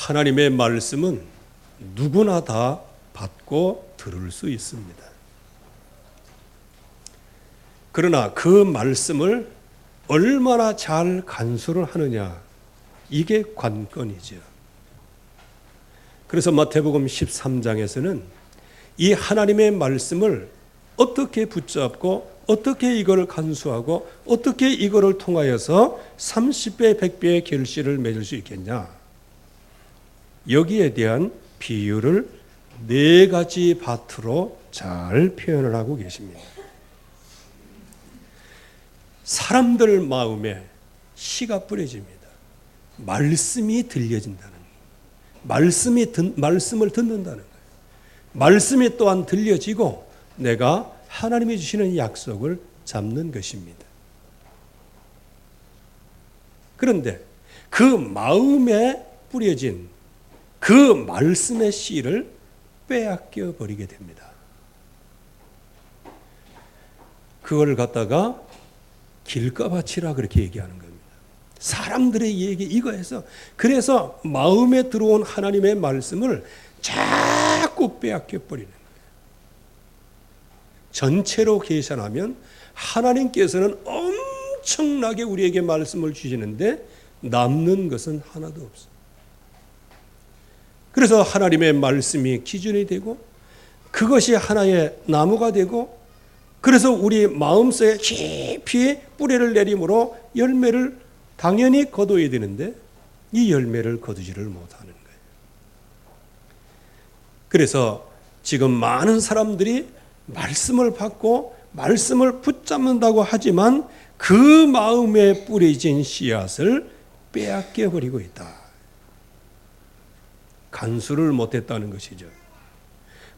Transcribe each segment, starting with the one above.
하나님의 말씀은 누구나 다 받고 들을 수 있습니다. 그러나 그 말씀을 얼마나 잘 간수를 하느냐, 이게 관건이죠. 그래서 마태복음 13장에서는 이 하나님의 말씀을 어떻게 붙잡고 어떻게 이거를 간수하고 어떻게 이거를 통하여서 30배, 100배의 결실을 맺을 수 있겠냐, 여기에 대한 비유를 4가지 파트로 잘 표현을 하고 계십니다. 사람들 마음에 씨가 뿌려집니다. 말씀이 들려진다는 거예요. 말씀을 듣는다는 거예요. 말씀이 또한 들려지고 내가 하나님이 주시는 약속을 잡는 것입니다. 그런데 그 마음에 뿌려진 그 말씀의 씨를 빼앗겨 버리게 됩니다. 그걸 갖다가 길가밭이라 그렇게 얘기하는 겁니다. 사람들의 얘기 이거에서, 그래서 마음에 들어온 하나님의 말씀을 자꾸 빼앗겨 버리는 거예요. 전체로 계산하면 하나님께서는 엄청나게 우리에게 말씀을 주시는데 남는 것은 하나도 없어요. 그래서 하나님의 말씀이 기준이 되고 그것이 하나의 나무가 되고, 그래서 우리 마음속에 깊이 뿌리를 내림으로 열매를 당연히 거둬야 되는데 이 열매를 거두지를 못하는 거예요. 그래서 지금 많은 사람들이 말씀을 받고 말씀을 붙잡는다고 하지만 그 마음에 뿌려진 씨앗을 빼앗겨 버리고 있다. 간수를 못했다는 것이죠.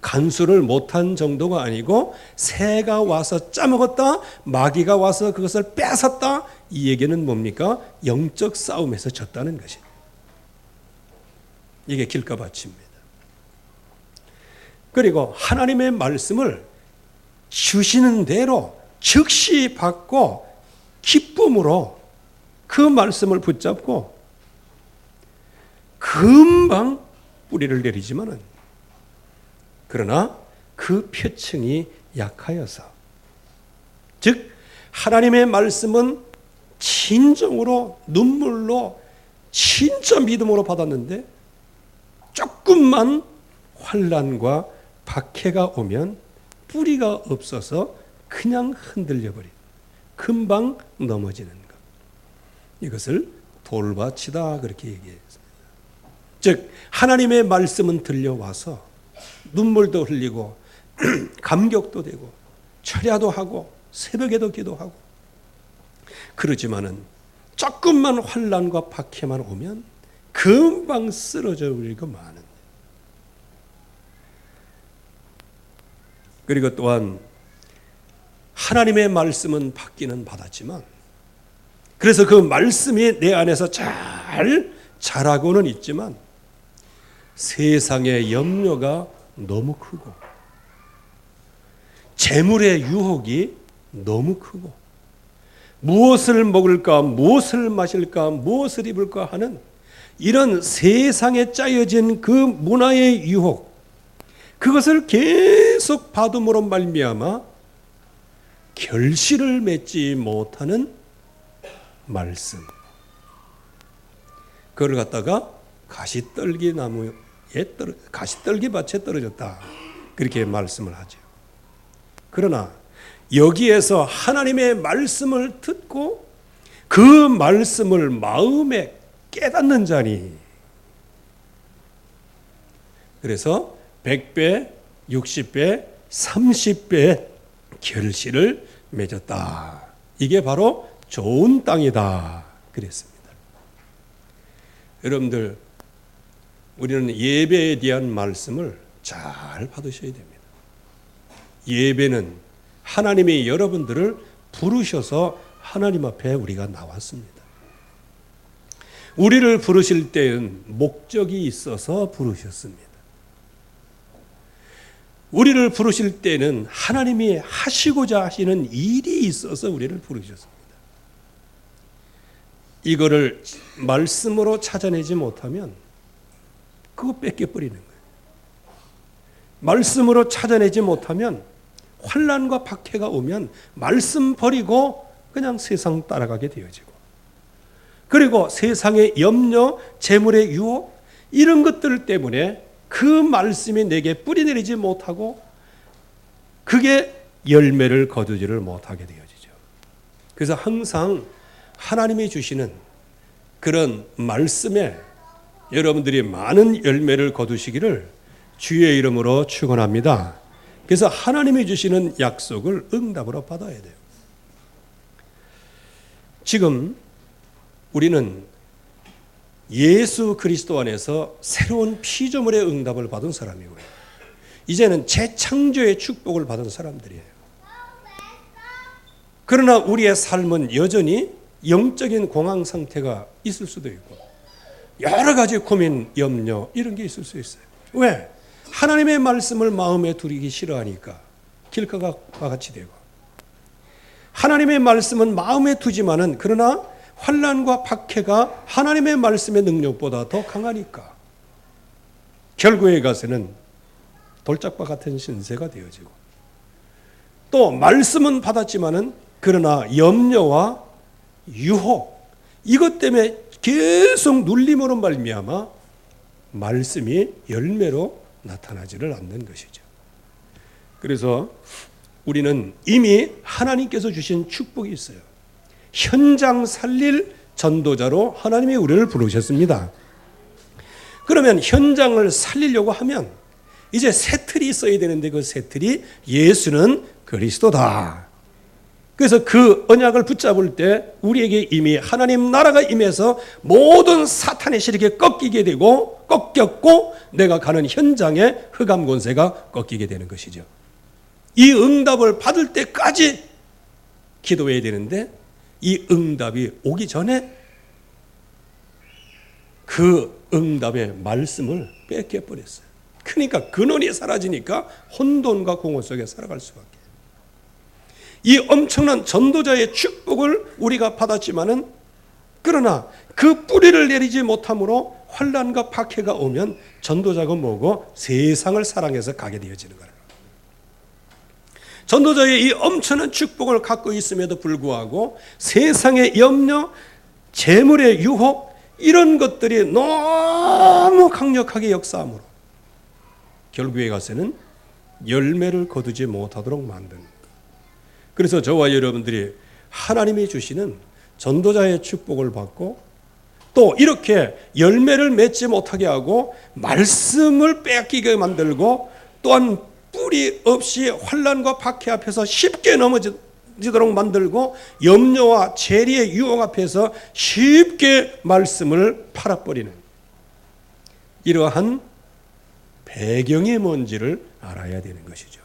간수를 못한 정도가 아니고 새가 와서 짜먹었다, 마귀가 와서 그것을 뺏었다, 이 얘기는 뭡니까? 영적 싸움에서 졌다는 것입니다. 이게 길가밭입니다. 그리고 하나님의 말씀을 주시는 대로 즉시 받고 기쁨으로 그 말씀을 붙잡고 금방 뿌리를 내리지만은, 그러나 그 표층이 약하여서, 즉 하나님의 말씀은 진정으로 눈물로 진짜 믿음으로 받았는데 조금만 환난과 박해가 오면 뿌리가 없어서 그냥 흔들려 버린, 금방 넘어지는 것, 이것을 돌밭이다 그렇게 얘기했습니다. 즉 하나님의 말씀은 들려와서 눈물도 흘리고 감격도 되고 철야도 하고 새벽에도 기도하고 그러지만은 조금만 환난과 박해만 오면 금방 쓰러져 버리고 마는. 그리고 또한 하나님의 말씀은 받기는 받았지만, 그래서 그 말씀이 내 안에서 잘 자라고는 있지만 세상의 염려가 너무 크고 재물의 유혹이 너무 크고 무엇을 먹을까, 무엇을 마실까, 무엇을 입을까 하는 이런 세상에 짜여진 그 문화의 유혹, 그것을 계속 받음으로 말미암아 결실을 맺지 못하는 말씀, 그걸 갖다가 가시떨기 밭에 떨어졌다 그렇게 말씀을 하죠. 그러나 여기에서 하나님의 말씀을 듣고 그 말씀을 마음에 깨닫는 자니, 그래서 100배, 60배, 30배 결실을 맺었다. 이게 바로 좋은 땅이다 그랬습니다. 여러분들, 우리는 예배에 대한 말씀을 잘 받으셔야 됩니다. 예배는 하나님이 여러분들을 부르셔서 하나님 앞에 우리가 나왔습니다. 우리를 부르실 때는 목적이 있어서 부르셨습니다. 우리를 부르실 때는 하나님이 하시고자 하시는 일이 있어서 우리를 부르셨습니다. 이거를 말씀으로 찾아내지 못하면 그거 뺏겨버리는 거예요. 말씀으로 찾아내지 못하면 환난과 박해가 오면 말씀 버리고 그냥 세상 따라가게 되어지고, 그리고 세상의 염려, 재물의 유혹 이런 것들 때문에 그 말씀이 내게 뿌리내리지 못하고 그게 열매를 거두지를 못하게 되어지죠. 그래서 항상 하나님이 주시는 그런 말씀에 여러분들이 많은 열매를 거두시기를 주의 이름으로 축원합니다. 그래서 하나님이 주시는 약속을 응답으로 받아야 돼요. 지금 우리는 예수 그리스도 안에서 새로운 피조물의 응답을 받은 사람이고요. 이제는 재창조의 축복을 받은 사람들이에요. 그러나 우리의 삶은 여전히 영적인 공황 상태가 있을 수도 있고 여러 가지 고민, 염려 이런 게 있을 수 있어요. 왜? 하나님의 말씀을 마음에 두기 싫어하니까 길가가 같이 되고, 하나님의 말씀은 마음에 두지만은 그러나 환난과 박해가 하나님의 말씀의 능력보다 더 강하니까 결국에 가서는 돌짝바 같은 신세가 되어지고, 또 말씀은 받았지만은 그러나 염려와 유혹 이것 때문에 계속 눌림으로 말미암아 말씀이 열매로 나타나지를 않는 것이죠. 그래서 우리는 이미 하나님께서 주신 축복이 있어요. 현장 살릴 전도자로 하나님이 우리를 부르셨습니다. 그러면 현장을 살리려고 하면 이제 새 틀이 있어야 되는데 그 새 틀이 예수는 그리스도다. 그래서 그 언약을 붙잡을 때 우리에게 이미 하나님 나라가 임해서 모든 사탄의 세력이 꺾이게 되고 꺾였고 내가 가는 현장의 흑암 권세가 꺾이게 되는 것이죠. 이 응답을 받을 때까지 기도해야 되는데 이 응답이 오기 전에 그 응답의 말씀을 뺏겨버렸어요. 그러니까 근원이 사라지니까 혼돈과 공허 속에 살아갈 수밖에. 이 엄청난 전도자의 축복을 우리가 받았지만은 그러나 그 뿌리를 내리지 못함으로 환난과 박해가 오면 전도자가 뭐고 세상을 사랑해서 가게 되어지는 거예요. 전도자의 이 엄청난 축복을 갖고 있음에도 불구하고 세상의 염려, 재물의 유혹 이런 것들이 너무 강력하게 역사함으로 결국에 가서는 열매를 거두지 못하도록 만드는. 그래서 저와 여러분들이 하나님이 주시는 전도자의 축복을 받고 또 이렇게 열매를 맺지 못하게 하고 말씀을 빼앗기게 만들고 또한 뿌리 없이 환난과 박해 앞에서 쉽게 넘어지도록 만들고 염려와 재리의 유혹 앞에서 쉽게 말씀을 팔아버리는 이러한 배경이 뭔지를 알아야 되는 것이죠.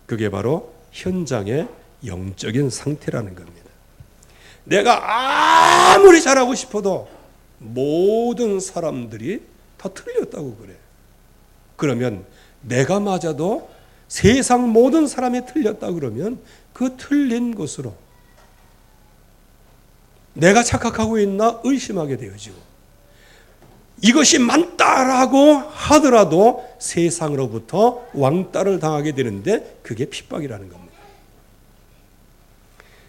그게 바로 현장의 영적인 상태라는 겁니다. 내가 아무리 잘하고 싶어도 모든 사람들이 다 틀렸다고 그래. 그러면 내가 맞아도 세상 모든 사람이 틀렸다 그러면 그 틀린 것으로 내가 착각하고 있나 의심하게 되어지고 이것이 맞다라고 하더라도 세상으로부터 왕따를 당하게 되는데 그게 핍박이라는 겁니다.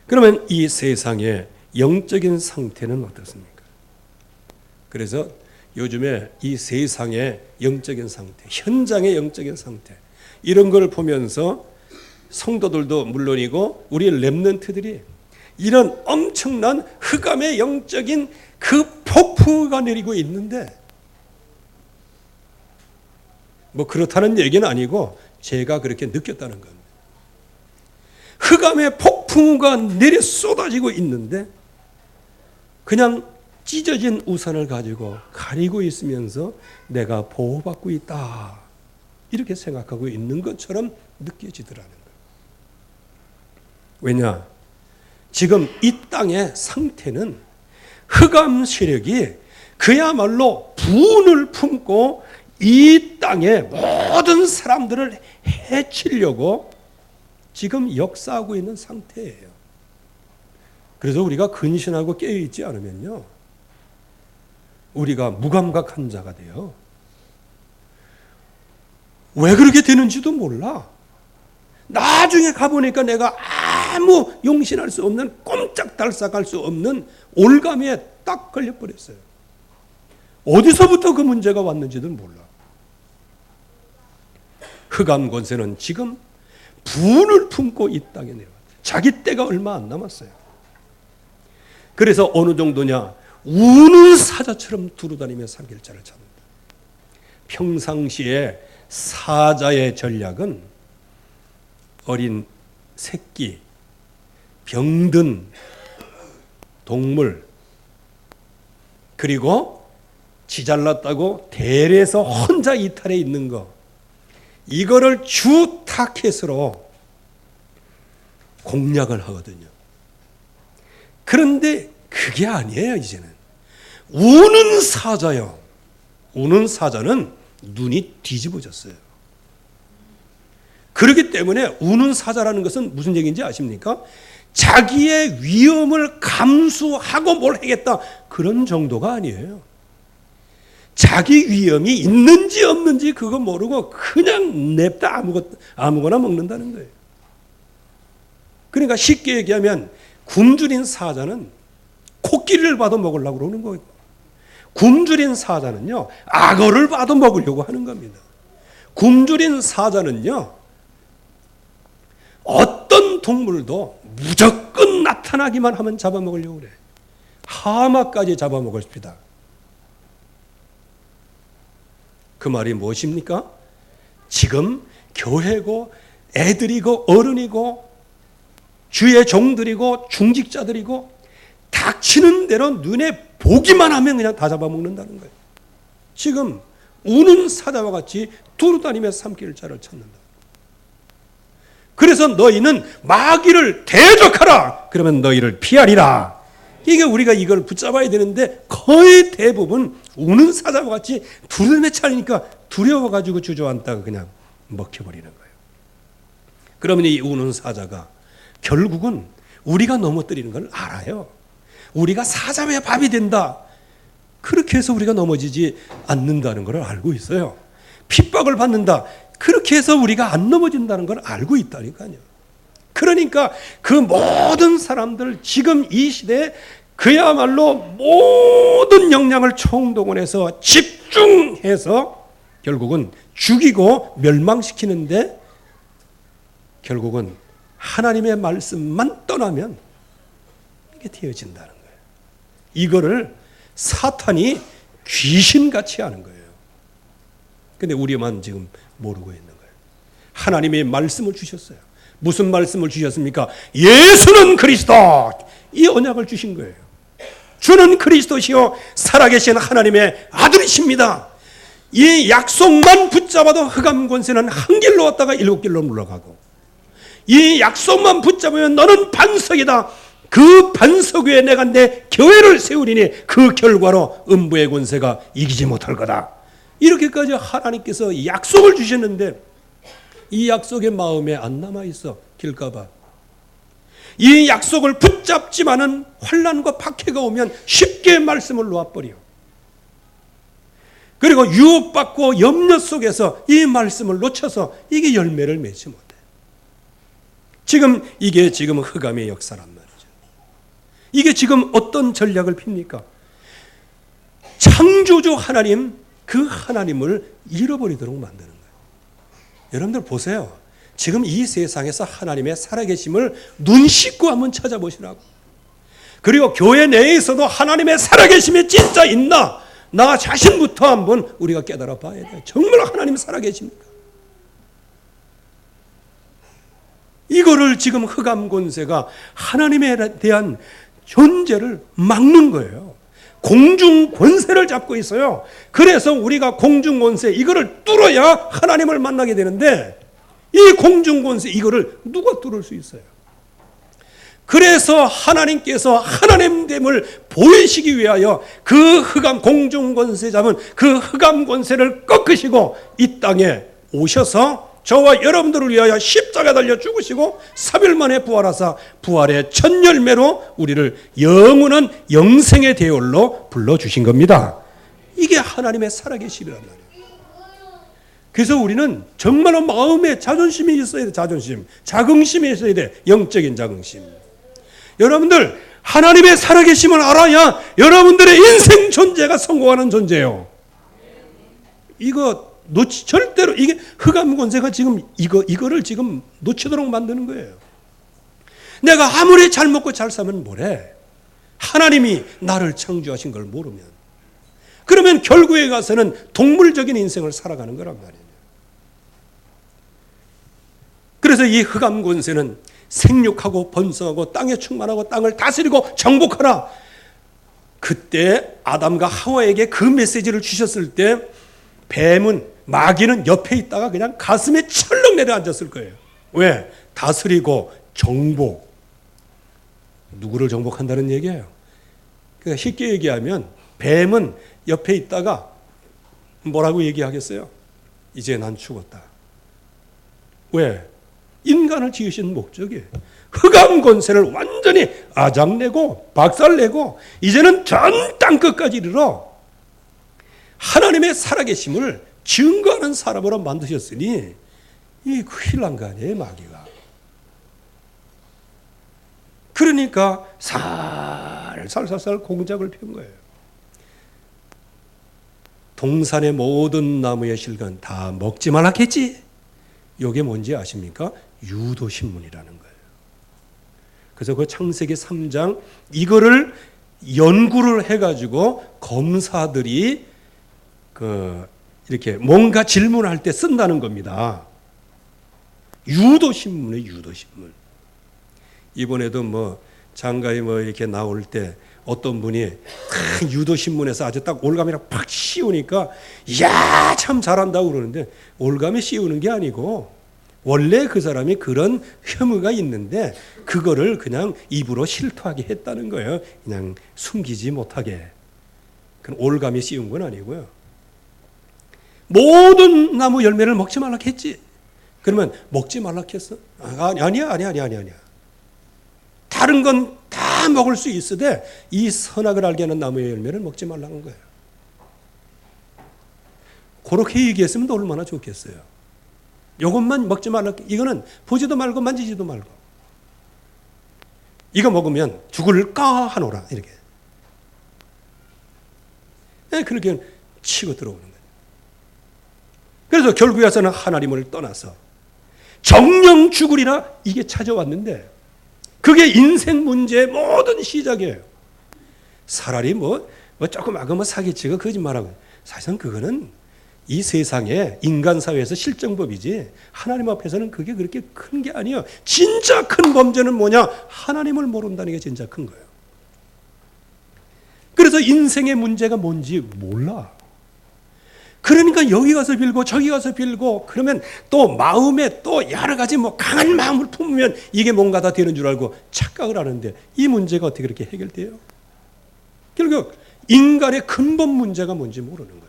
그러면 이 세상의 영적인 상태는 어떻습니까? 그래서 요즘에 이 세상의 영적인 상태, 현장의 영적인 상태 이런 걸 보면서 성도들도 물론이고 우리 렘넌트들이 이런 엄청난 흑암의 영적인 그 폭풍우가 내리고 있는데 뭐 그렇다는 얘기는 아니고 제가 그렇게 느꼈다는 겁니다. 흑암의 폭풍우가 내려 쏟아지고 있는데 그냥 찢어진 우산을 가지고 가리고 있으면서 내가 보호받고 있다 이렇게 생각하고 있는 것처럼 느껴지더라는 거예요. 왜냐? 지금 이 땅의 상태는 흑암 세력이 그야말로 분을 품고 이 땅의 모든 사람들을 해치려고 지금 역사하고 있는 상태예요. 그래서 우리가 근신하고 깨어있지 않으면요 우리가 무감각한 자가 돼요. 왜 그렇게 되는지도 몰라. 나중에 가보니까 내가 아무 용신할 수 없는, 꼼짝달싹할 수 없는 올가미에 딱 걸려버렸어요. 어디서부터 그 문제가 왔는지도 몰라. 흑암 권세는 지금 분을 품고 이 땅에 내려왔어요. 자기 때가 얼마 안 남았어요. 그래서 어느 정도냐, 우는 사자처럼 두루다니며 삼킬자를 찾는다. 평상시에 사자의 전략은 어린 새끼, 병든 동물, 그리고 지잘났다고 대례에서 혼자 이탈해 있는 거, 이거를 주 타켓으로 공략을 하거든요. 그런데 그게 아니에요. 이제는 우는 사자요. 우는 사자는 눈이 뒤집어졌어요. 그렇기 때문에 우는 사자라는 것은 무슨 얘기인지 아십니까? 자기의 위험을 감수하고 뭘 하겠다, 그런 정도가 아니에요. 자기 위험이 있는지 없는지 그거 모르고 그냥 냅다 아무거나 먹는다는 거예요. 그러니까 쉽게 얘기하면 굶주린 사자는 코끼리를 봐도 먹으려고 그러는 거예요. 굶주린 사자는요, 악어를 봐도 먹으려고 하는 겁니다. 굶주린 사자는요, 어떤 동물도 무조건 나타나기만 하면 잡아먹으려고 그래. 하마까지 잡아먹을 수있다. 그 말이 무엇입니까? 지금 교회고 애들이고 어른이고 주의 종들이고 중직자들이고 닥치는 대로 눈에 보기만 하면 그냥 다 잡아먹는다는 거예요. 지금 우는 사자와 같이 두루다니며 삼킬 자를 찾는다. 그래서 너희는 마귀를 대적하라. 그러면 너희를 피하리라. 이게 우리가 이걸 붙잡아야 되는데 거의 대부분 우는 사자와 같이 두루다니며 차리니까 두려워가지고 주저앉다가 그냥 먹혀버리는 거예요. 그러면 이 우는 사자가 결국은 우리가 넘어뜨리는 걸 알아요. 우리가 사자의 밥이 된다. 그렇게 해서 우리가 넘어지지 않는다는 걸 알고 있어요. 핍박을 받는다. 그렇게 해서 우리가 안 넘어진다는 걸 알고 있다니까요. 그러니까 그 모든 사람들 지금 이 시대에 그야말로 모든 역량을 총동원해서 집중해서 결국은 죽이고 멸망시키는데 결국은 하나님의 말씀만 떠나면 이게 되어진다는 거예요. 이거를 사탄이 귀신같이 하는 거예요. 근데 우리만 지금 모르고 있는 거예요. 하나님의 말씀을 주셨어요. 무슨 말씀을 주셨습니까? 예수는 그리스도! 이 언약을 주신 거예요. 주는 그리스도시요 살아계신 하나님의 아들이십니다. 이 약속만 붙잡아도 흑암 권세는 한 길로 왔다가 일곱 길로 물러가고, 이 약속만 붙잡으면 너는 반석이다. 그 반석 위에 내가 내 교회를 세우리니 그 결과로 음부의 권세가 이기지 못할 거다. 이렇게까지 하나님께서 약속을 주셨는데 이 약속의 마음에 안 남아있어. 길까봐. 이 약속을 붙잡지만은 환난과 박해가 오면 쉽게 말씀을 놓아버려. 그리고 유혹받고 염려 속에서 이 말씀을 놓쳐서 이게 열매를 맺지 못해. 이게 지금 흑암의 역사란 말이죠. 이게 지금 어떤 전략을 핍니까? 창조주 하나님, 그 하나님을 잃어버리도록 만드는 거예요. 여러분들 보세요. 지금 이 세상에서 하나님의 살아계심을 눈 씻고 한번 찾아보시라고. 그리고 교회 내에서도 하나님의 살아계심이 진짜 있나? 나 자신부터 한번 우리가 깨달아 봐야 돼요. 정말 하나님 살아계십니까? 이거를 지금 흑암 권세가 하나님에 대한 존재를 막는 거예요. 공중 권세를 잡고 있어요. 그래서 우리가 공중 권세 이거를 뚫어야 하나님을 만나게 되는데 이 공중 권세 이거를 누가 뚫을 수 있어요? 그래서 하나님께서 하나님됨을 보이시기 위하여 그 흑암 공중 권세 잡은 그 흑암 권세를 꺾으시고 이 땅에 오셔서 저와 여러분들을 위하여 십자가 달려 죽으시고 3일 만에 부활하사 부활의 첫 열매로 우리를 영원한 영생의 대열로 불러주신 겁니다. 이게 하나님의 살아계심이란 말이에요. 그래서 우리는 정말로 마음에 자존심이 있어야 돼. 자긍심이 있어야 돼. 영적인 자긍심. 여러분들 하나님의 살아계심을 알아야 여러분들의 인생 존재가 성공하는 존재예요. 이거 절대로 이게 흑암 권세가 지금 이거를 지금 놓치도록 만드는 거예요. 내가 아무리 잘 먹고 잘 살면 뭐래? 하나님이 나를 창조하신 걸 모르면. 그러면 결국에 가서는 동물적인 인생을 살아가는 거란 말이에요. 그래서 이 흑암 권세는 생육하고 번성하고 땅에 충만하고 땅을 다스리고 정복하라. 그때 아담과 하와에게 그 메시지를 주셨을 때 뱀은 마귀는 옆에 있다가 그냥 가슴에 철렁 내려앉았을 거예요. 왜? 다스리고 정복. 누구를 정복한다는 얘기예요? 그러니까 쉽게 얘기하면 뱀은 옆에 있다가 뭐라고 얘기하겠어요? 이제 난 죽었다. 왜? 인간을 지으신 목적이 흑암 권세를 완전히 아작내고 박살내고 이제는 전 땅끝까지 이르러 하나님의 살아계심을 증거하는 사람으로 만드셨으니 이 큰일 난 거 아니에요, 마귀가. 그러니까 살살살 공작을 펴은 거예요. 동산의 모든 나무의 실과는 다 먹지 말았겠지. 이게 뭔지 아십니까? 유도신문이라는 거예요. 그래서 그 창세기 3장 이거를 연구를 해가지고 검사들이 이렇게 뭔가 질문할 때 쓴다는 겁니다. 유도신문이에요, 유도신문. 이번에도 장가에 이렇게 나올 때 어떤 분이 유도신문에서 아주 딱 올가미랑 팍 씌우니까 이야 참 잘한다고 그러는데 올가미 씌우는 게 아니고 원래 그 사람이 그런 혐의가 있는데 그거를 그냥 입으로 실토하게 했다는 거예요. 그냥 숨기지 못하게. 그건 올가미 씌운 건 아니고요. 모든 나무 열매를 먹지 말라 했지. 그러면 먹지 말라 했어? 아니야. 다른 건 다 먹을 수 있으되 이 선악을 알게 하는 나무의 열매를 먹지 말라는 거예요. 그렇게 얘기했으면 얼마나 좋겠어요. 이것만 먹지 말라. 이거는 보지도 말고 만지지도 말고. 이거 먹으면 죽을까 하노라. 이렇게. 그렇게 치고 들어오는 거예요. 그래서 결국에서는 하나님을 떠나서 정령 죽으리라 이게 찾아왔는데 그게 인생 문제의 모든 시작이에요. 차라리 조금 악으면 사기치고 거짓말하고 사실은 그거는 이 세상에 인간 사회에서 실정법이지 하나님 앞에서는 그게 그렇게 큰 게 아니에요. 진짜 큰 범죄는 뭐냐? 하나님을 모른다는 게 진짜 큰 거예요. 그래서 인생의 문제가 뭔지 몰라. 그러니까 여기 가서 빌고 저기 가서 빌고 그러면 또 마음에 또 여러 가지 강한 마음을 품으면 이게 뭔가 다 되는 줄 알고 착각을 하는데 이 문제가 어떻게 그렇게 해결돼요? 결국 인간의 근본 문제가 뭔지 모르는 거예요.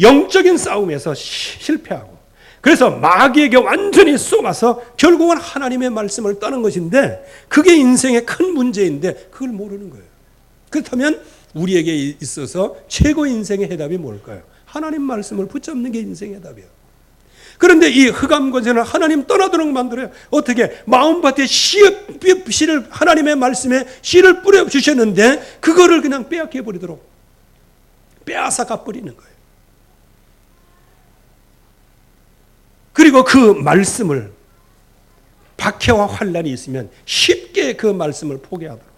영적인 싸움에서 실패하고 그래서 마귀에게 완전히 속아서 결국은 하나님의 말씀을 떠난 것인데 그게 인생의 큰 문제인데 그걸 모르는 거예요. 그렇다면 우리에게 있어서 최고 인생의 해답이 뭘까요? 하나님 말씀을 붙잡는 게 인생의 해답이에요. 그런데 이 흑암 권세는 하나님 떠나도록 만들어요. 어떻게? 마음밭에 씨를 하나님의 말씀에 씨를 뿌려 주셨는데 그거를 그냥 빼앗겨 버리도록 빼앗아 가버리는 거예요. 그리고 그 말씀을 박해와 환란이 있으면 쉽게 그 말씀을 포기하도록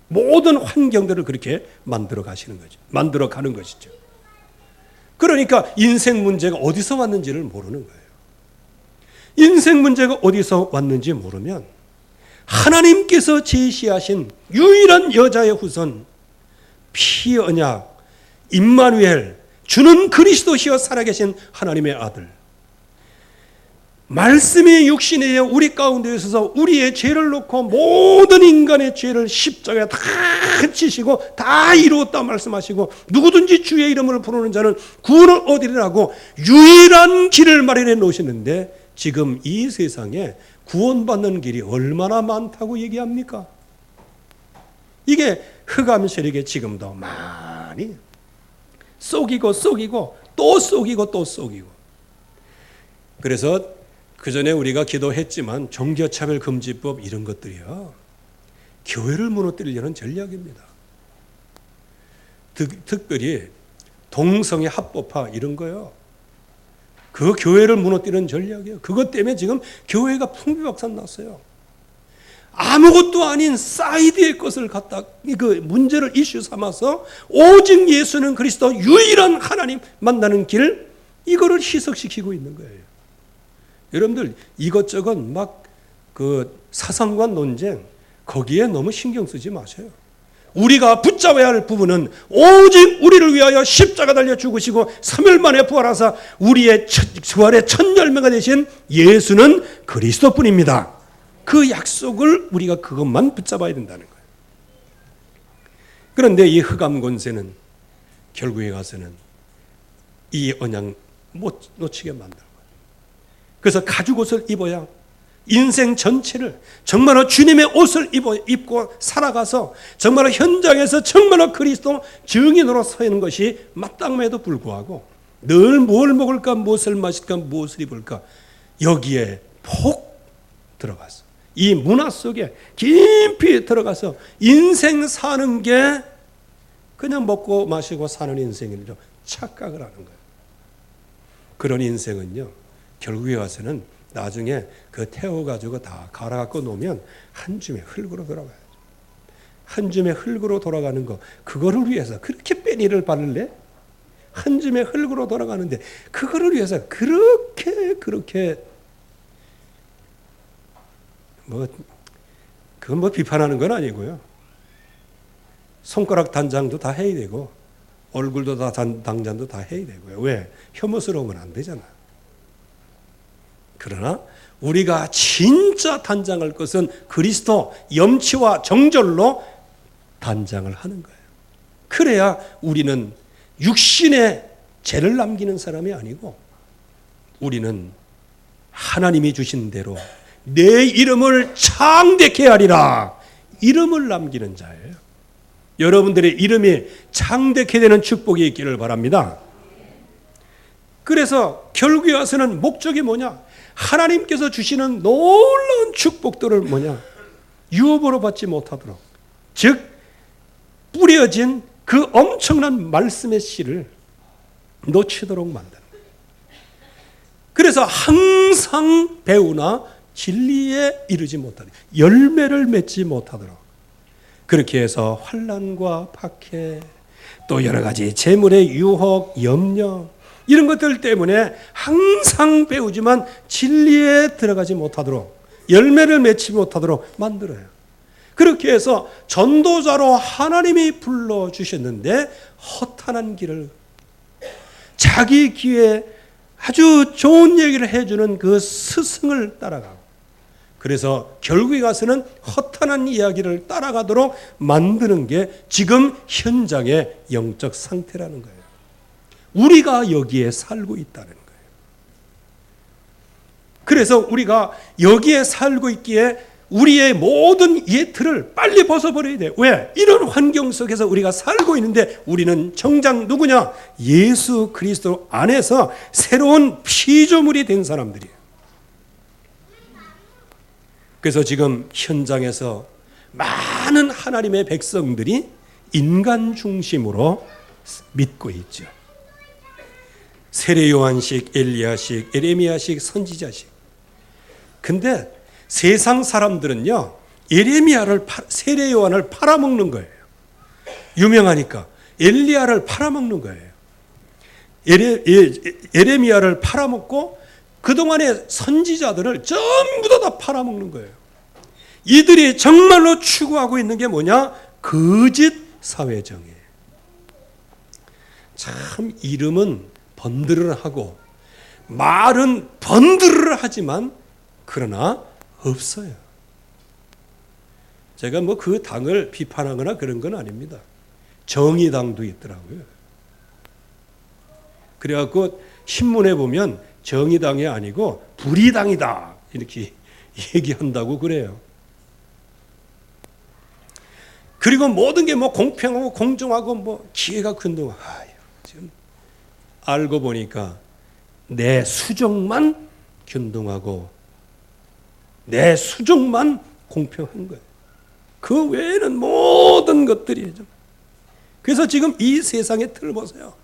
모든 환경들을 그렇게 만들어 가는 것이죠. 그러니까 인생 문제가 어디서 왔는지를 모르는 거예요. 인생 문제가 어디서 왔는지 모르면 하나님께서 제시하신 유일한 여자의 후손 피 언약 임마누엘 주는 그리스도시여 살아계신 하나님의 아들 말씀이 육신이 되어 우리 가운데 있어서 우리의 죄를 놓고 모든 인간의 죄를 십자가에 다 치시고 다 이루었다 말씀하시고 누구든지 주의 이름을 부르는 자는 구원을 얻으리라고 유일한 길을 마련해 놓으시는데 지금 이 세상에 구원받는 길이 얼마나 많다고 얘기합니까? 이게 흑암 세력에 지금도 많이 속이고 또 속이고 또 속이고. 그래서 그 전에 우리가 기도했지만 종교차별금지법 이런 것들이요, 교회를 무너뜨리려는 전략입니다. 특별히 동성애 합법화 이런 거요, 그 교회를 무너뜨리는 전략이에요. 그것 때문에 지금 교회가 풍비박산 났어요. 아무것도 아닌 사이드의 것을 갖다 그 문제를 이슈 삼아서 오직 예수는 그리스도 유일한 하나님 만나는 길, 이거를 희석시키고 있는 거예요. 여러분들 이것저것 막 그 사상관 논쟁 거기에 너무 신경 쓰지 마세요. 우리가 붙잡아야 할 부분은 오직 우리를 위하여 십자가 달려 죽으시고 3일 만에 부활하사 우리의 부활의 첫 열매가 되신 예수는 그리스도뿐입니다. 그 약속을 우리가 그것만 붙잡아야 된다는 거예요. 그런데 이 흑암 권세는 결국에 가서는 이 언약 못 놓치게 만들고, 그래서 가죽 옷을 입어야 인생 전체를 정말로 주님의 옷을 입고 살아가서 정말로 현장에서 정말로 그리스도 증인으로 서 있는 것이 마땅함에도 불구하고 늘 뭘 먹을까, 무엇을 마실까, 무엇을 입을까, 여기에 폭 들어가서 이 문화 속에 깊이 들어가서 인생 사는 게 그냥 먹고 마시고 사는 인생이죠. 착각을 하는 거예요. 그런 인생은요, 결국에 와서는 나중에 그 태워가지고 다 갈아갖고 놓으면 한 줌의 흙으로 돌아가요. 한 줌의 흙으로 돌아가는 거, 그거를 위해서 그렇게 빼니를 바를래? 한 줌의 흙으로 돌아가는데 그거를 위해서 그렇게 그건 비판하는 건 아니고요. 손가락 단장도 다 해야 되고 얼굴도 다 단장도 다 해야 되고요. 왜? 혐오스러우면 안 되잖아요. 그러나 우리가 진짜 단장할 것은 그리스도 염치와 정절로 단장을 하는 거예요. 그래야 우리는 육신의 죄를 남기는 사람이 아니고 우리는 하나님이 주신 대로 내 이름을 창대케 하리라, 이름을 남기는 자예요. 여러분들의 이름이 창대케 되는 축복이 있기를 바랍니다. 그래서 결국에 와서는 목적이 뭐냐? 하나님께서 주시는 놀라운 축복들을 유업으로 받지 못하도록, 즉 뿌려진 그 엄청난 말씀의 씨를 놓치도록 만드는 거예요. 그래서 항상 배우나 진리에 이르지 못하도록, 열매를 맺지 못하도록, 그렇게 해서 환난과 박해, 또 여러 가지 재물의 유혹, 염려, 이런 것들 때문에 항상 배우지만 진리에 들어가지 못하도록, 열매를 맺지 못하도록 만들어요. 그렇게 해서 전도자로 하나님이 불러주셨는데 허탄한 길을, 자기 귀에 아주 좋은 얘기를 해주는 그 스승을 따라가고, 그래서 결국에 가서는 허탄한 이야기를 따라가도록 만드는 게 지금 현장의 영적 상태라는 거예요. 우리가 여기에 살고 있다는 거예요. 그래서 우리가 여기에 살고 있기에 우리의 모든 예틀을 빨리 벗어버려야 돼요. 왜? 이런 환경 속에서 우리가 살고 있는데 우리는 정작 누구냐? 예수 그리스도 안에서 새로운 피조물이 된 사람들이에요. 그래서 지금 현장에서 많은 하나님의 백성들이 인간 중심으로 믿고 있죠. 세례 요한식, 엘리야식, 에레미야식, 선지자식. 근데 세상 사람들은요, 세례 요한을 팔아먹는 거예요. 유명하니까 엘리야를 팔아먹는 거예요. 에레미야를 팔아먹고 그동안의 선지자들을 전부 다 팔아먹는 거예요. 이들이 정말로 추구하고 있는 게 뭐냐? 거짓 사회정의예요. 참 이름은 번들을 하고 말은 번들을 하지만 그러나 없어요. 제가 그 당을 비판하거나 그런 건 아닙니다. 정의당도 있더라고요. 그래갖고 신문에 보면 정의당이 아니고 불의당이다 이렇게 얘기한다고 그래요. 그리고 모든 게 공평하고 공정하고 기회가 큰 동안 지금 알고 보니까 내 수정만 균등하고 내 수정만 공평한 거예요. 그 외에는 모든 것들이 좀. 그래서 지금 이 세상의 틀을 보세요.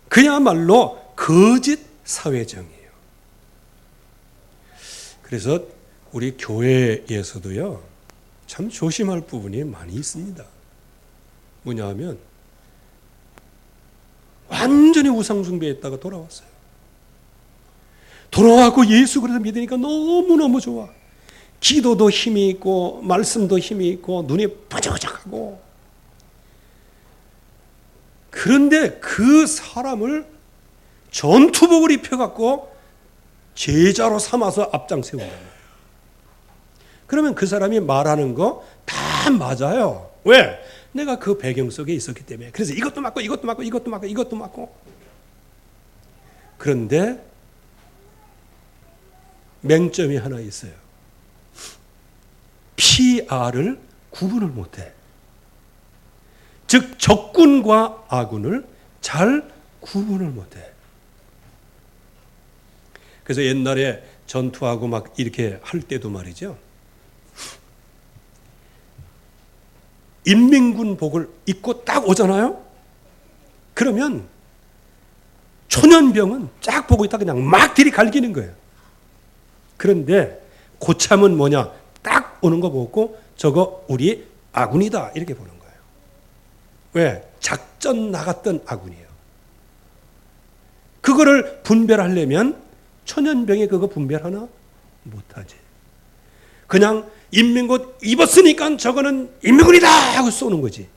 그야말로 거짓 사회정이에요. 그래서 우리 교회에서도요, 참 조심할 부분이 많이 있습니다. 뭐냐 하면 완전히 우상숭배했다가 돌아왔어요. 돌아와고 예수 그리스도 믿으니까 너무너무 좋아. 기도도 힘이 있고 말씀도 힘이 있고 눈이 번쩍번쩍하고. 그런데 그 사람을 전투복을 입혀갖고 제자로 삼아서 앞장 세운다. 그러면 그 사람이 말하는 거 다 맞아요. 왜? 내가 그 배경 속에 있었기 때문에. 그래서 이것도 맞고 이것도 맞고 이것도 맞고 이것도 맞고. 그런데 맹점이 하나 있어요. PR을 구분을 못해. 즉 적군과 아군을 잘 구분을 못해. 그래서 옛날에 전투하고 막 이렇게 할 때도 말이죠. 인민군복을 입고 딱 오잖아요. 그러면 초년병은 쫙 보고 있다 그냥 막 들이갈기는 거예요. 그런데 고참은 뭐냐? 딱 오는 거 보고 저거 우리 아군이다 이렇게 보는 거예요. 왜? 작전 나갔던 아군이에요. 그거를 분별하려면 초년병이 그거 분별하나? 못하지. 그냥 인민군 입었으니까 저거는 인민군이다 하고 쏘는 거지.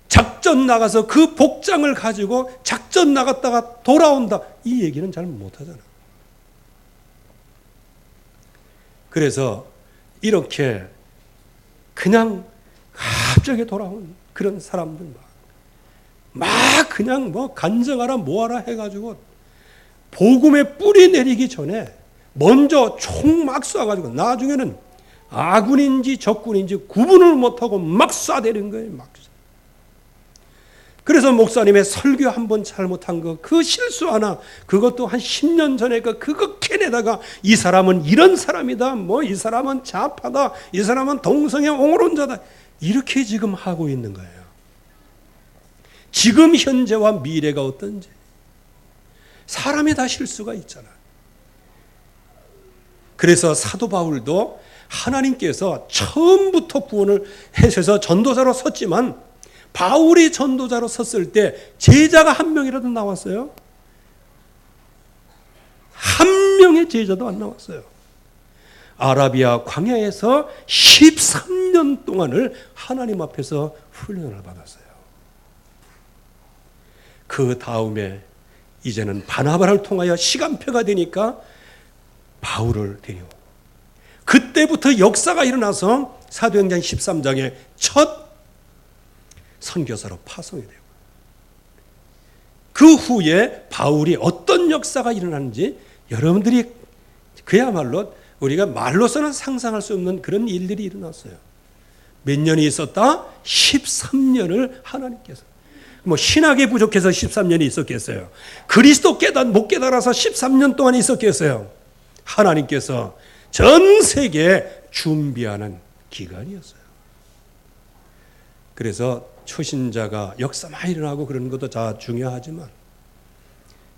작전 나가서 그 복장을 가지고 작전 나갔다가 돌아온다 이 얘기는 잘 못하잖아. 그래서 이렇게 그냥 갑자기 돌아온 그런 사람들 막 그냥 뭐 간증하라 뭐하라 해가지고 복음에 뿌리 내리기 전에 먼저 총 막 쏴가지고 나중에는 아군인지 적군인지 구분을 못하고 막 쏴대는 거예요. 막. 그래서 목사님의 설교 한 번 잘못한 거, 그 실수 하나, 그것도 한 10년 전에 그거 캐내다가 이 사람은 이런 사람이다, 뭐 이 사람은 좌파다, 이 사람은 동성애 옹호론자다, 이렇게 지금 하고 있는 거예요. 지금 현재와 미래가 어떤지. 사람이 다 실수가 있잖아. 그래서 사도 바울도 하나님께서 처음부터 구원을 해서 전도자로 섰지만 바울이 전도자로 섰을 때 제자가 한 명이라도 나왔어요? 한 명의 제자도 안 나왔어요. 아라비아 광야에서 13년 동안을 하나님 앞에서 훈련을 받았어요. 그 다음에 이제는 바나바를 통하여 시간표가 되니까 바울을 데려오고 그때부터 역사가 일어나서 사도행전 13장에 첫 선교사로 파송이 되고 그 후에 바울이 어떤 역사가 일어나는지 여러분들이 그야말로 우리가 말로서는 상상할 수 없는 그런 일들이 일어났어요. 몇 년이 있었다? 13년을 하나님께서. 뭐 신학이 부족해서 13년이 있었겠어요. 그리스도 못 깨달아서 13년 동안 있었겠어요. 하나님께서 전 세계에 준비하는 기간이었어요. 그래서 초신자가 역사 많이 일어나고 그러는 것도 다 중요하지만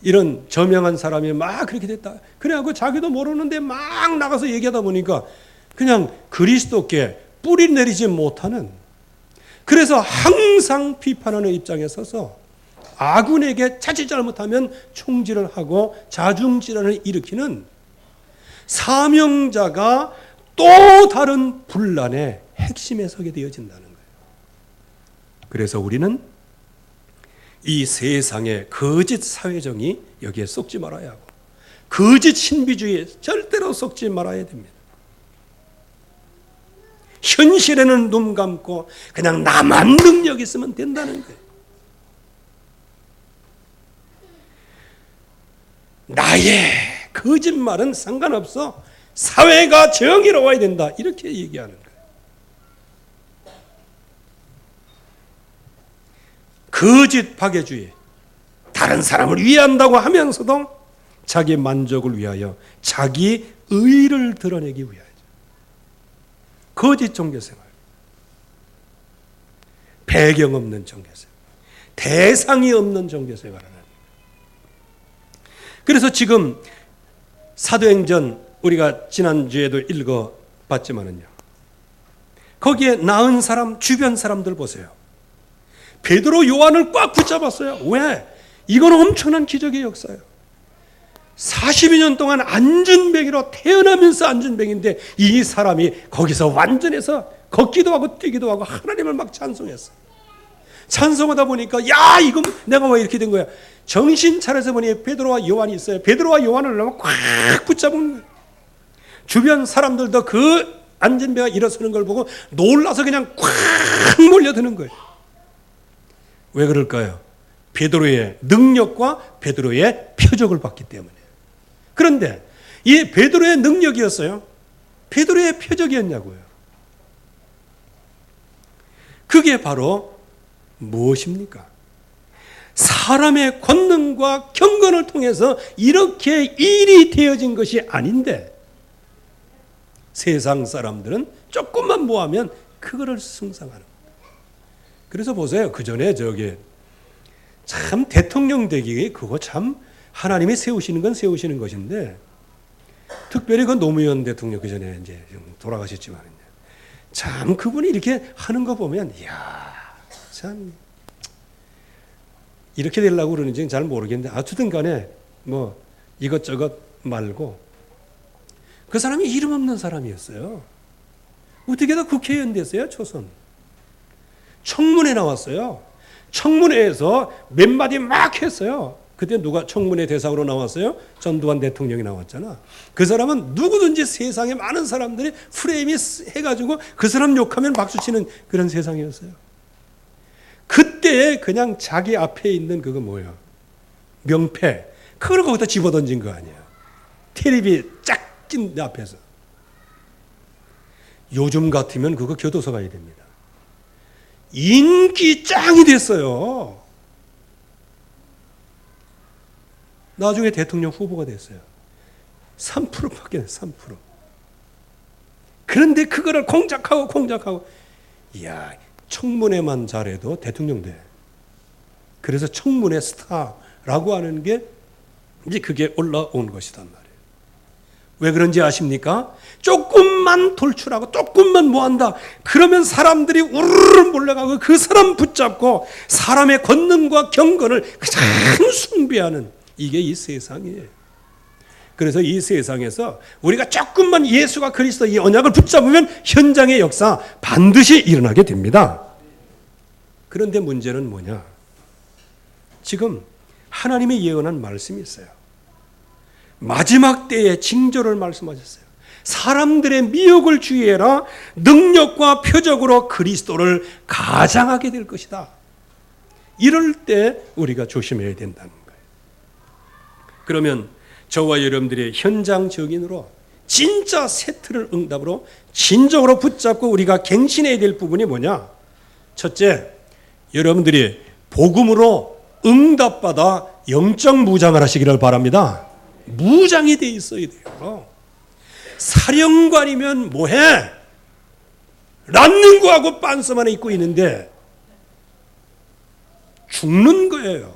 이런 저명한 사람이 막 그렇게 됐다. 그래갖고 자기도 모르는데 막 나가서 얘기하다 보니까 그냥 그리스도께 뿌리 내리지 못하는, 그래서 항상 비판하는 입장에 서서 아군에게 자칫 잘못하면 총질을 하고 자중질환을 일으키는 사명자가 또 다른 분란의 핵심에 서게 되어진다는 거예요. 그래서 우리는 이 세상의 거짓 사회정의 여기에 쏙지 말아야 하고 거짓 신비주의에 절대로 쏙지 말아야 됩니다. 현실에는 눈 감고 그냥 나만 능력 있으면 된다는 거예요. 나의 거짓말은 상관없어. 사회가 정의로워야 된다. 이렇게 얘기하는 거예요. 거짓 박애주의, 다른 사람을 위한다고 하면서도 자기 만족을 위하여 자기 의를 드러내기 위하여 거짓 종교생활, 배경 없는 종교생활, 대상이 없는 종교생활을 하는. 그래서 지금 사도행전 우리가 지난주에도 읽어봤지만은요, 거기에 나은 사람, 주변 사람들 보세요. 베드로, 요한을 꽉 붙잡았어요. 왜? 이건 엄청난 기적의 역사예요. 42년 동안 안진뱅이로 태어나면서 안진뱅인데 이 사람이 거기서 완전해서 걷기도 하고 뛰기도 하고 하나님을 막 찬송했어요. 찬송하다 보니까 야, 이거 내가 왜 이렇게 된 거야? 정신 차려서 보니 베드로와 요한이 있어요. 베드로와 요한을 꽉 붙잡은 거예요. 주변 사람들도 그 안진뱅이가 일어서는 걸 보고 놀라서 그냥 꽉 몰려드는 거예요. 왜 그럴까요? 베드로의 능력과 베드로의 표적을 봤기 때문에. 그런데 이 베드로의 능력이었어요? 베드로의 표적이었냐고요? 그게 바로 무엇입니까? 사람의 권능과 경건을 통해서 이렇게 일이 되어진 것이 아닌데 세상 사람들은 조금만 모하면 그거를 승상하는 거예요. 그래서 보세요. 그 전에 참 대통령 되기 그거 참 하나님이 세우시는 건 세우시는 것인데, 특별히 그 노무현 대통령 그 전에 이제 돌아가셨지만 참 그분이 이렇게 하는 거 보면 이야, 참 이렇게 되려고 그러는지는 잘 모르겠는데, 어쨌든 간에 뭐 이것저것 말고 그 사람이 이름 없는 사람이었어요. 어떻게 다 국회의원 됐어요? 초선. 청문회 나왔어요. 청문회에서 몇 마디 막 했어요. 그때 누가 청문회 대상으로 나왔어요? 전두환 대통령이 나왔잖아. 그 사람은 누구든지 세상에 많은 사람들이 프레임이 해가지고 그 사람 욕하면 박수치는 그런 세상이었어요. 그때 그냥 자기 앞에 있는 그거 뭐예요? 명패. 그걸 거기다 집어던진 거 아니야. 텔레비 쫙 낀 내 앞에서. 요즘 같으면 그거 교도소 가야 됩니다. 인기 짱이 됐어요. 나중에 대통령 후보가 됐어요. 3%밖에 안 돼요. 3%. 그런데 그거를 공작하고 이야, 청문회만 잘해도 대통령 돼. 그래서 청문회 스타라고 하는 게 이제 그게 올라온 것이단 말이에요. 왜 그런지 아십니까? 조금만 돌출하고 조금만 모한다. 그러면 사람들이 우르르 몰려가고 그 사람 붙잡고 사람의 권능과 경건을 가장 숭배하는 이게 이 세상이에요. 그래서 이 세상에서 우리가 조금만 예수가 그리스도 이 언약을 붙잡으면 현장의 역사 반드시 일어나게 됩니다. 그런데 문제는 뭐냐? 지금 하나님의 예언한 말씀이 있어요. 마지막 때에 징조를 말씀하셨어요. 사람들의 미혹을 주의해라. 능력과 표적으로 그리스도를 가장하게 될 것이다. 이럴 때 우리가 조심해야 된다는 거예요. 그러면 저와 여러분들의 현장 증인으로 진짜 세트를 응답으로 진정으로 붙잡고 우리가 갱신해야 될 부분이 뭐냐? 첫째, 여러분들이 복음으로 응답받아 영적 무장을 하시기를 바랍니다. 무장이 돼 있어야 돼요. 사령관이면 뭐해? 란닝구하고 빤스만 입고 있는데 죽는 거예요.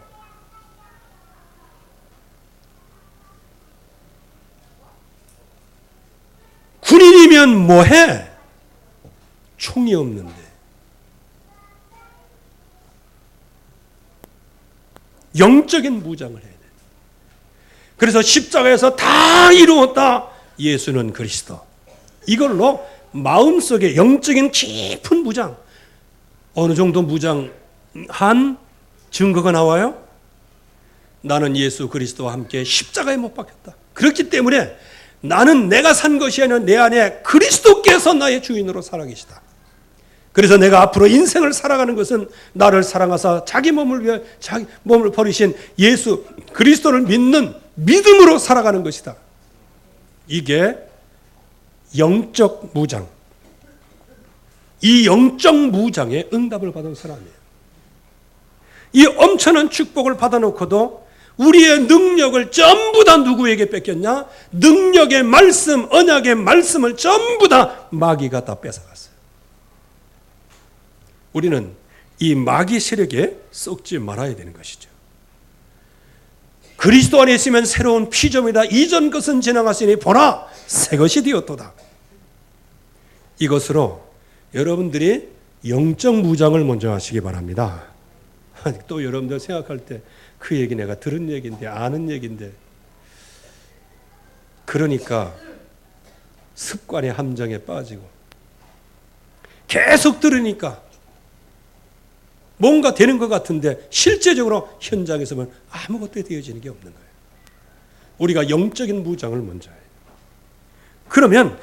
군인이면 뭐해? 총이 없는데. 영적인 무장을 해야 돼. 그래서 십자가에서 다 이루었다. 예수는 그리스도. 이걸로 마음속에 영적인 깊은 무장. 어느 정도 무장한 증거가 나와요? 나는 예수 그리스도와 함께 십자가에 못 박혔다. 그렇기 때문에 나는 내가 산 것이 아니라 내 안에 그리스도께서 나의 주인으로 살아계시다. 그래서 내가 앞으로 인생을 살아가는 것은 나를 사랑하사 자기 몸을 위해 자기 몸을 버리신 예수 그리스도를 믿는 믿음으로 살아가는 것이다. 이게 영적 무장. 이 영적 무장에 응답을 받은 사람이에요. 이 엄청난 축복을 받아놓고도 우리의 능력을 전부 다 누구에게 뺏겼냐? 능력의 말씀, 언약의 말씀을 전부 다 마귀가 다 뺏어갔어요. 우리는 이 마귀 세력에 썩지 말아야 되는 것이죠. 그리스도 안에 있으면 새로운 피조물이다. 이전 것은 지나갔으니 보라 새 것이 되었도다. 이것으로 여러분들이 영적 무장을 먼저 하시기 바랍니다. 또 여러분들 생각할 때 그 얘기 내가 들은 얘기인데 아는 얘기인데, 그러니까 습관의 함정에 빠지고 계속 들으니까 뭔가 되는 것 같은데 실제적으로 현장에서 보면 아무것도 되어지는 게 없는 거예요. 우리가 영적인 무장을 먼저 해요. 그러면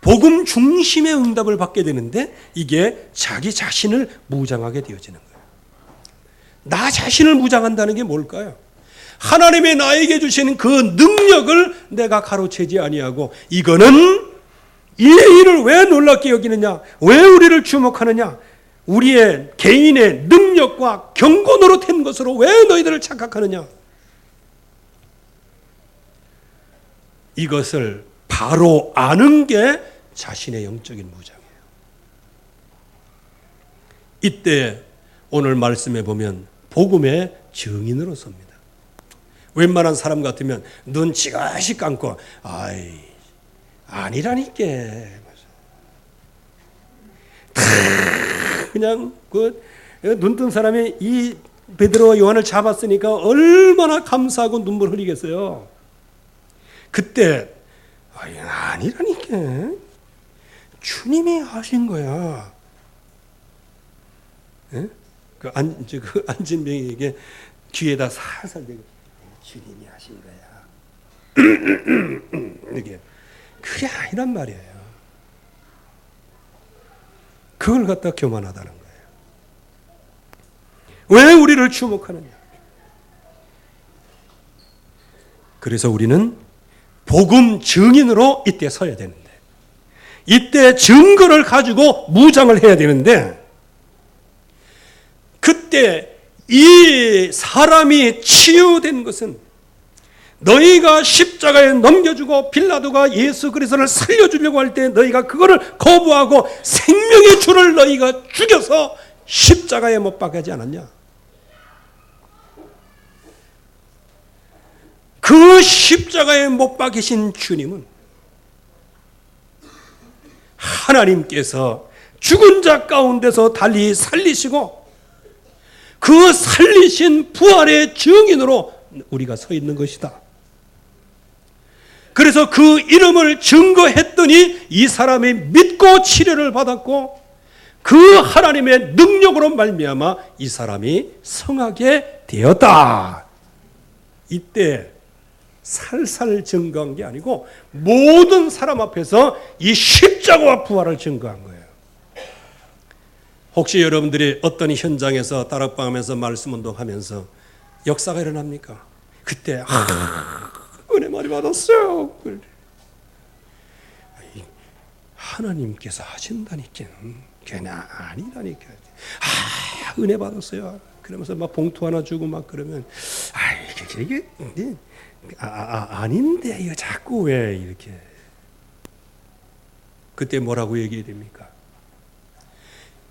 복음 중심의 응답을 받게 되는데 이게 자기 자신을 무장하게 되어지는 거예요. 나 자신을 무장한다는 게 뭘까요? 하나님의 나에게 주시는 그 능력을 내가 가로채지 아니하고, 이거는 이 일을 왜 놀랍게 여기느냐, 왜 우리를 주목하느냐, 우리의 개인의 능력과 경고 노릇한 것으로 왜 너희들을 착각하느냐, 이것을 바로 아는 게 자신의 영적인 무장이에요. 이때 오늘 말씀에 보면 복음의 증인으로 섭니다. 웬만한 사람 같으면 눈 지그시 감고 아니라니까, 그냥 그 눈 뜬 사람이 이 베드로와 요한을 잡았으니까 얼마나 감사하고 눈물 흘리겠어요. 그때 아니라니까, 주님이 하신 거야. 예? 그 앉은 명에게 귀에다 살살 대고 주님이 하신 거야. 이게 그게 아니란 말이에요. 그걸 갖다 교만하다는 거예요. 왜 우리를 주목하느냐? 그래서 우리는 복음 증인으로 이때 서야 되는데, 이때 증거를 가지고 무장을 해야 되는데, 그때 이 사람이 치유된 것은 너희가 십자가에 넘겨주고 빌라도가 예수 그리스도를 살려주려고 할 때 너희가 그거를 거부하고 생명의 주를 너희가 죽여서 십자가에 못 박하지 않았냐? 그 십자가에 못 박히신 주님은 하나님께서 죽은 자 가운데서 달리 살리시고 그 살리신 부활의 증인으로 우리가 서 있는 것이다. 그래서 그 이름을 증거했더니 이 사람이 믿고 치료를 받았고 그 하나님의 능력으로 말미암아 이 사람이 성하게 되었다. 이때 살살 증거한 게 아니고 모든 사람 앞에서 이 십자가와 부활을 증거한 거예요. 혹시 여러분들이 어떤 현장에서 다락방하면서 말씀 운동하면서 역사가 일어납니까? 그때 은혜 많이 받았어요. 하나님께서 하신다니까. 그냥 아니라니까. 은혜 받았어요. 그러면서 막 봉투 하나 주고 막 그러면 이게 아닌데 이거 자꾸 왜 이렇게. 그때 뭐라고 얘기해야 됩니까?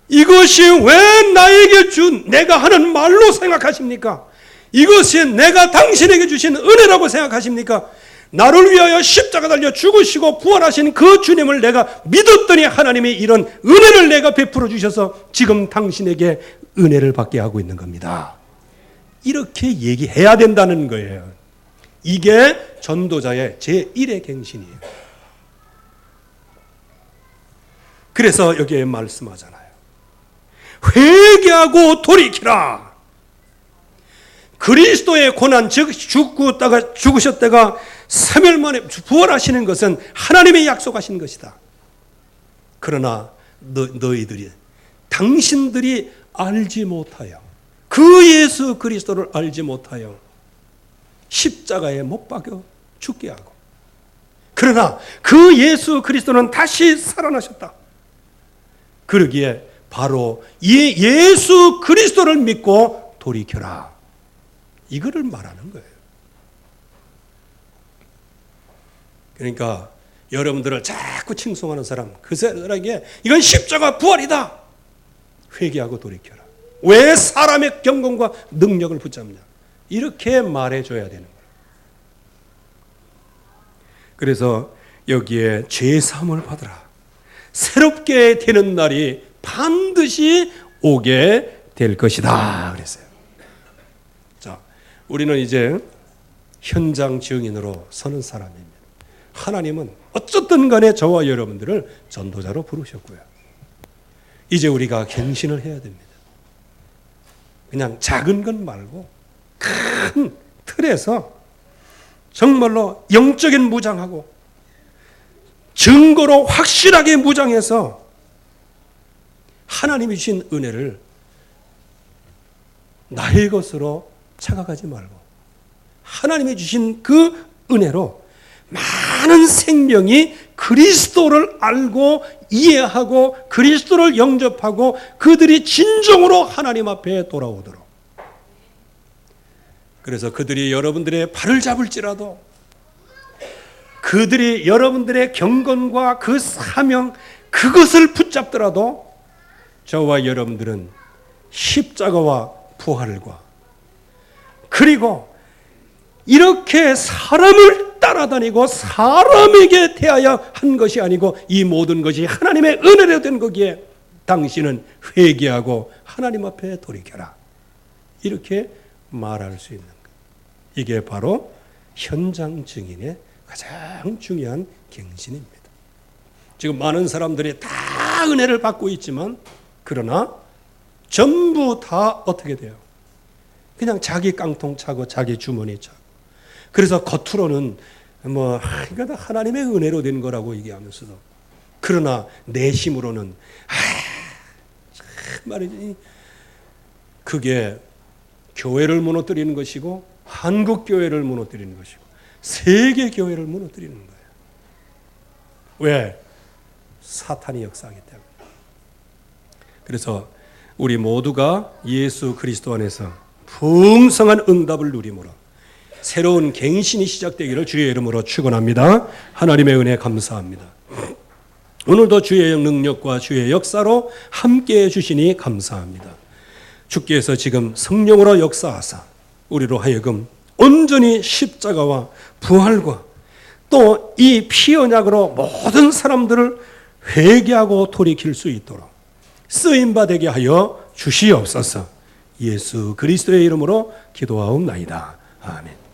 이것이 왜 나에게 준 내가 하는 말로 생각하십니까? 이것이 내가 당신에게 주신 은혜라고 생각하십니까? 나를 위하여 십자가 달려 죽으시고 부활하신 그 주님을 내가 믿었더니 하나님이 이런 은혜를 내가 베풀어 주셔서 지금 당신에게 은혜를 받게 하고 있는 겁니다. 이렇게 얘기해야 된다는 거예요. 이게 전도자의 제1의 갱신이에요. 그래서 여기에 말씀하잖아요. 회개하고 돌이키라. 그리스도의 고난, 즉 죽으셨다가 3일 만에 부활하시는 것은 하나님의 약속하신 것이다. 그러나 너희들이, 당신들이 알지 못하여, 그 예수 그리스도를 알지 못하여 십자가에 못 박여 죽게 하고, 그러나 그 예수 그리스도는 다시 살아나셨다. 그러기에 바로 이 예수 그리스도를 믿고 돌이켜라. 이거를 말하는 거예요. 그러니까 여러분들을 자꾸 칭송하는 사람, 그 사람에게 이건 십자가 부활이다. 회개하고 돌이켜라. 왜 사람의 경건과 능력을 붙잡냐. 이렇게 말해줘야 되는 거예요. 그래서 여기에 죄사함을 받으라. 새롭게 되는 날이 반드시 오게 될 것이다. 그랬어요. 자, 우리는 이제 현장 증인으로 서는 사람입니다. 하나님은 어쨌든 간에 저와 여러분들을 전도자로 부르셨고요. 이제 우리가 갱신을 해야 됩니다. 그냥 작은 것 말고 큰 틀에서 정말로 영적인 무장하고 증거로 확실하게 무장해서 하나님이 주신 은혜를 나의 것으로 착각하지 말고 하나님이 주신 그 은혜로 많은 생명이 그리스도를 알고 이해하고 그리스도를 영접하고 그들이 진정으로 하나님 앞에 돌아오도록. 그래서 그들이 여러분들의 발을 잡을지라도 그들이 여러분들의 경건과 그 사명 그것을 붙잡더라도 저와 여러분들은 십자가와 부활과 그리고 이렇게 사람을 따라다니고 사람에게 대하여 한 것이 아니고 이 모든 것이 하나님의 은혜로 된 거기에 당신은 회개하고 하나님 앞에 돌이켜라. 이렇게 말할 수 있는 것. 이게 바로 현장 증인의 가장 중요한 갱신입니다. 지금 많은 사람들이 다 은혜를 받고 있지만 그러나 전부 다 어떻게 돼요? 그냥 자기 깡통 차고 자기 주머니 차고 그래서 겉으로는 이거 다 하나님의 은혜로 된 거라고 얘기하면서도 그러나 내심으로는 말이지 그게 교회를 무너뜨리는 것이고 한국 교회를 무너뜨리는 것이고 세계 교회를 무너뜨리는 거예요. 왜? 사탄이 역사하기 때문에. 그래서 우리 모두가 예수 그리스도 안에서 풍성한 응답을 누림으로 새로운 갱신이 시작되기를 주의 이름으로 축원합니다. 하나님의 은혜 감사합니다. 오늘도 주의 능력과 주의 역사로 함께해 주시니 감사합니다. 주께서 지금 성령으로 역사하사 우리로 하여금 온전히 십자가와 부활과 또 이 피 언약으로 모든 사람들을 회개하고 돌이킬 수 있도록 쓰임받게 하여 주시옵소서. 예수 그리스도의 이름으로 기도하옵나이다. 아멘.